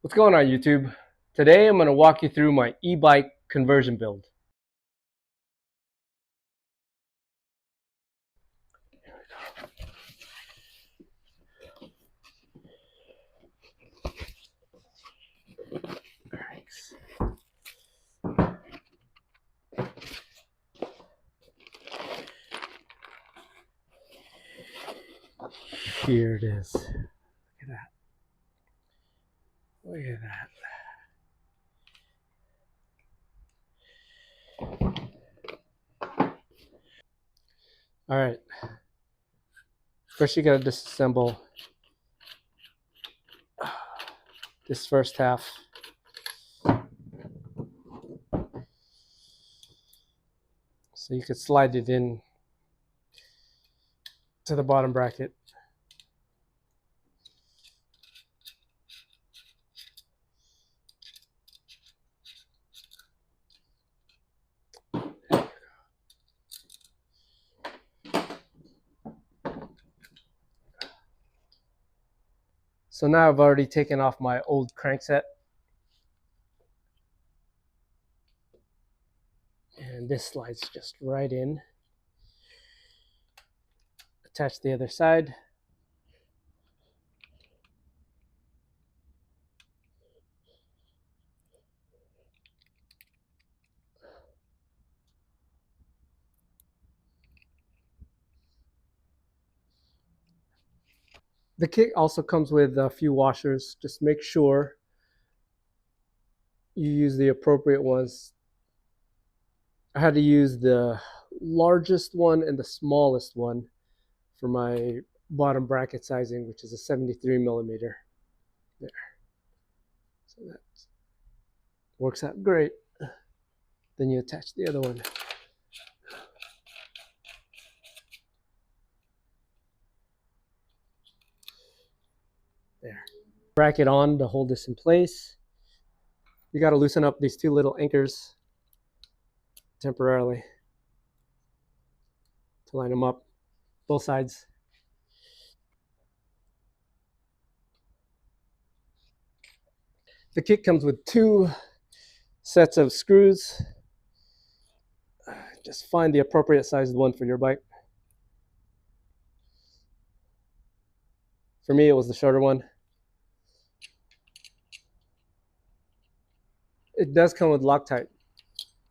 What's going on, YouTube? Today I'm going to walk you through my e-bike conversion build. Here it is. Look at that. Look at that. All right. First you got to disassemble this first half. So you could slide it in to the bottom bracket. So now I've already taken off my old crankset. And this slides just right in. Attach the other side. The kit also comes with a few washers. Just make sure you use the appropriate ones. I had to use the largest one and the smallest one for my bottom bracket sizing, which is a 73 millimeter. There. So that works out great. Then you attach the other one. There. Bracket on to hold this in place. You got to loosen up these two little anchors temporarily to line them up, both sides. The kit comes with two sets of screws. Just find the appropriate sized one for your bike. For me, it was the shorter one. It does come with Loctite,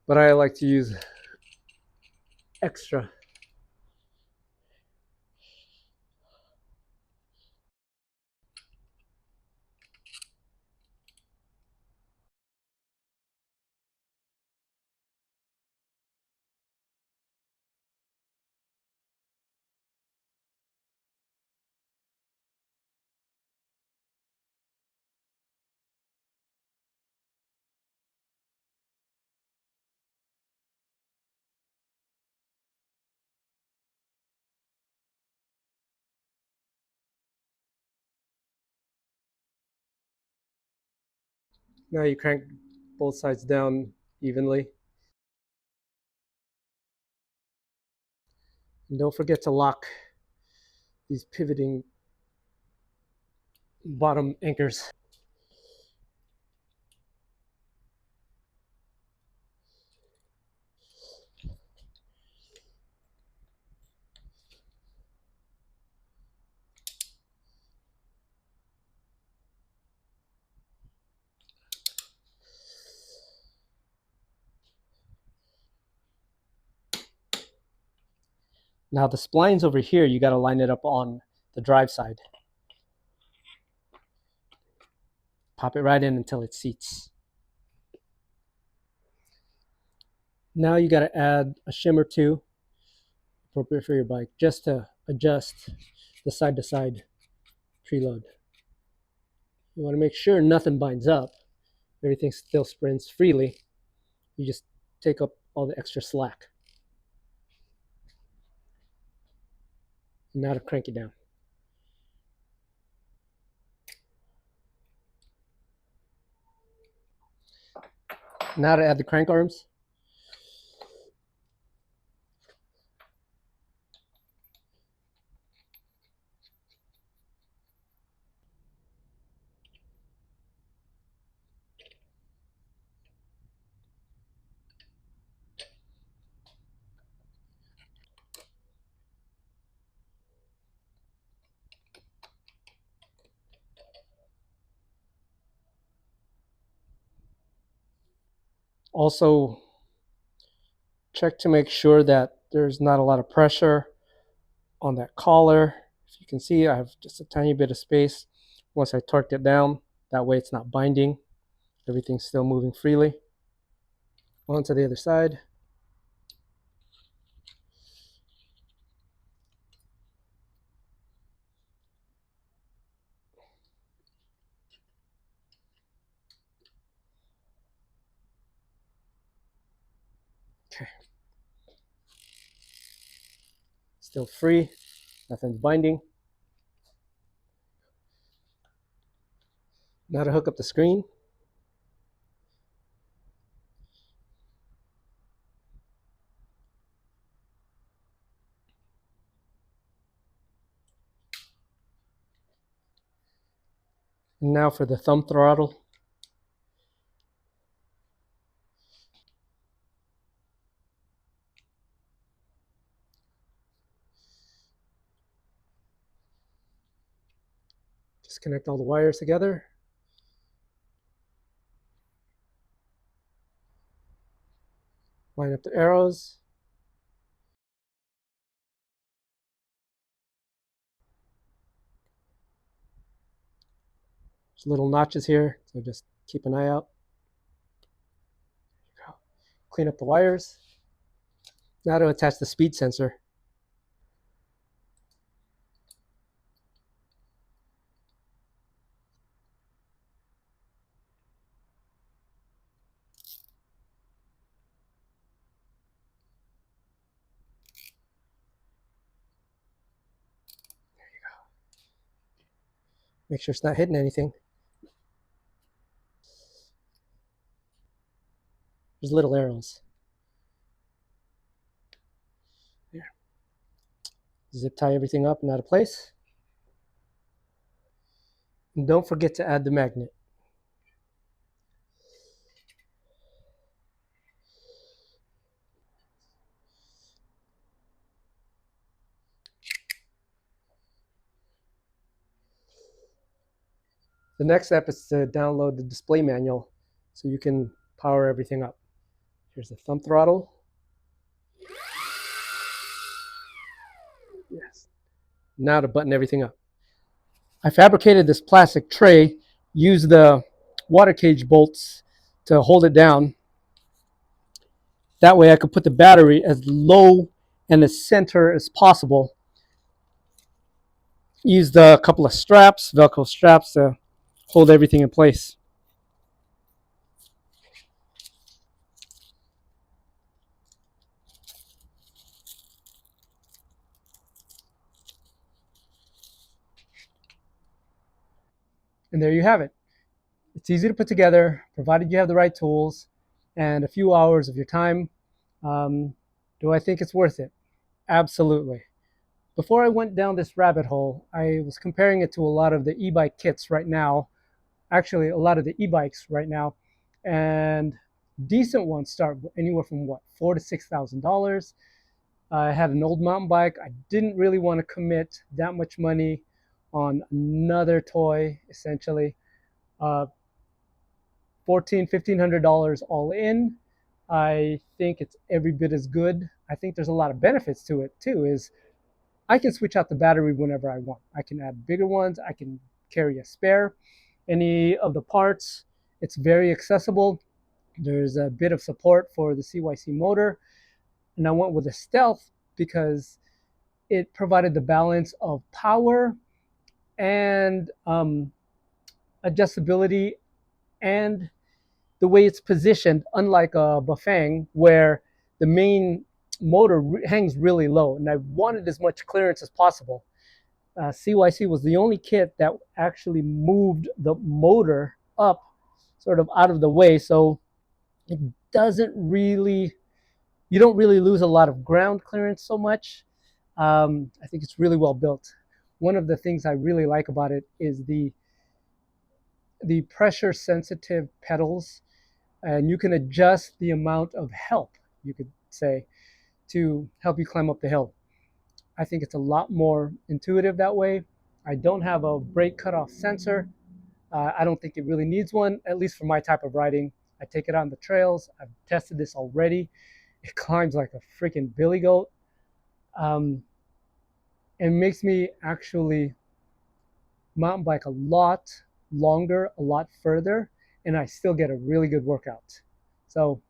but I like to use extra. Now you crank both sides down evenly. And don't forget to lock these pivoting bottom anchors. Now the splines over here, you got to line it up on the drive side. Pop it right in until it seats. Now you got to add a shim or two, appropriate for your bike, just to adjust the side-to-side preload. You want to make sure nothing binds up. Everything still sprints freely. You just take up all the extra slack. Now to crank it down. Now to add the crank arms. Also, check to make sure that there's not a lot of pressure on that collar. If you can see, I have just a tiny bit of space once I torqued it down. That way it's not binding. Everything's still moving freely. On to the other side. Okay. Still free. Nothing's binding. Now to hook up the screen. And now for the thumb throttle. Just connect all the wires together. Line up the arrows. There's little notches here, so just keep an eye out. Clean up the wires. Now to attach the speed sensor. Make sure it's not hitting anything. There's little arrows. There. Zip tie everything up and out of place. And don't forget to add the magnet. The next step is to download the display manual so you can power everything up. Here's the thumb throttle. Yes. Now to button everything up. I fabricated this plastic tray, used the water cage bolts to hold it down. That way I could put the battery as low in the center as possible. Used a couple of straps, Velcro straps, to hold everything in place. And there you have it. It's easy to put together, provided you have the right tools and a few hours of your time. Do I think it's worth it? Absolutely. Before I went down this rabbit hole, I was comparing it to a lot of the e-bike kits right now. Actually, a lot of the e-bikes right now, and decent ones start anywhere from what, $4,000 to $6,000. I had an old mountain bike. I didn't really want to commit that much money on another toy, essentially. Uh, $1,500 all in. I think it's every bit as good. I think there's a lot of benefits to it too. Is I can switch out the battery whenever I want. I can add bigger ones. I can carry a spare. Any of the parts, it's very accessible. There's a bit of support for the CYC motor. And I went with the Stealth because it provided the balance of power and adjustability and the way it's positioned, unlike a Bafang, where the main motor hangs really low. And I wanted as much clearance as possible. CYC was the only kit that actually moved the motor up sort of out of the way. So it doesn't really, you don't really lose a lot of ground clearance so much. I think it's really well built. One of the things I really like about it is the pressure sensitive pedals, and you can adjust the amount of help, you could say, to help you climb up the hill. I think it's a lot more intuitive that way. I don't have a brake cutoff sensor. I don't think it really needs one, at least for my type of riding. I take it on the trails. I've tested this already. It climbs like a freaking billy goat. Um, and makes me actually mountain bike a lot longer, a lot further, and I still get a really good workout. So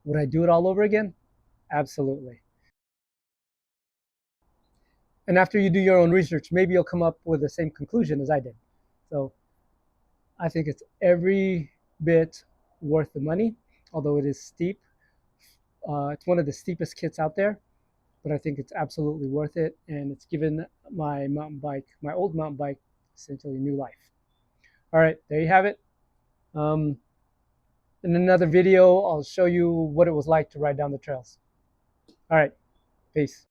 would I do it all over again? Absolutely. And after you do your own research, maybe you'll come up with the same conclusion as I did. So I think it's every bit worth the money, although it is steep. It's one of the steepest kits out there, but I think it's absolutely worth it, and it's given my mountain bike, my old mountain bike, essentially new life. All right, there you have it. Um, in another video, I'll show you what it was like to ride down the trails. All right, peace.